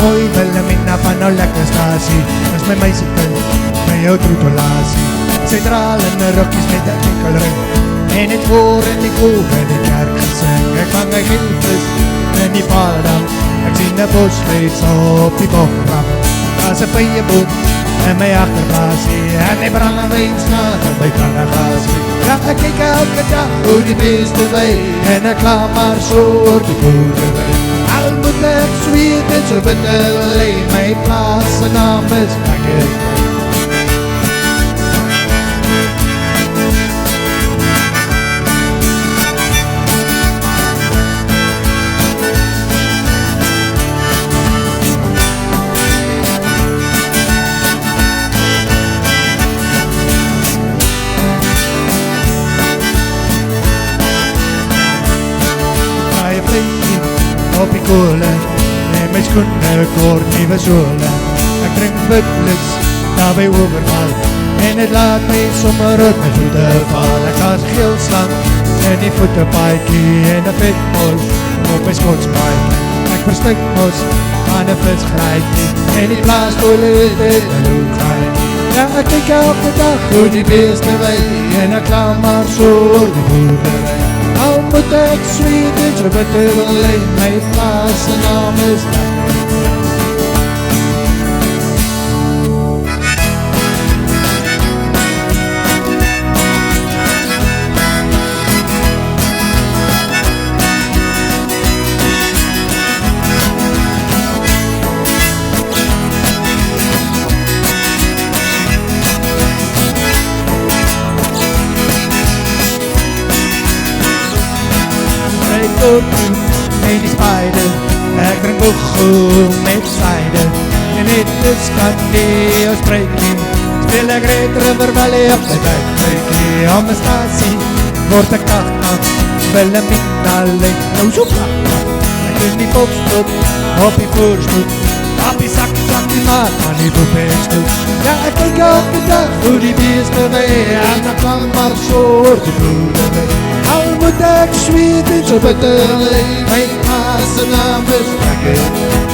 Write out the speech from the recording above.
mooi Wilhelmina van nou lekker stasie. Is my meisiekind, my jou troetolasie. Sy draal in die rokkies met die enkelring, en het voor in die koop in die kerk gesing. Ek vang een gilvis in die paaldam, ek sien die bosvlees op die bokram. As een vijenboot in my achterblasie, en die brandewijn slaat in my brandeglasie. Ja, ek kyk elke dag hoe die beeste wei, en ek laat maar so oor die boerderij. Al moet ek zweet en so bitter lei, my plaas en naam is Lekkerkry. Op die kolen, en my skoene kort nieuwe sole. Ek drink Butlers, daar by Overval, en het laat my sommer uit my voete val. Ek as geel slang, in die voetepaakie, en een vetmol op my skotspaakie. Ek verstik mos aan een visgraaitjie, en die plaastoilet het my loodgraaitjie. Ja, ek kyk elke dag hoe die beeste wei, en ek laat maar so oor die boerderij. Al moet ek zweet en so bitter lei, my plaas en naam is Lekkerkry. En die spijder, ek drink boegel met syde. En het is Skandie als breekie, speel ek Red River Valley op my buikbreekie. Om my stasie word ek kak, Wilhelmina leek nou so kak. Ek is die volksstoep, op die voorstoep, op die sak die maat aan die boepekstoep. Ja, ek kyk elke dag hoe die beeste wei, en ek kan maar so oor die boerderij. Al moet ek zweet en so bitter lei, my plaas en naam is Lekkerkry.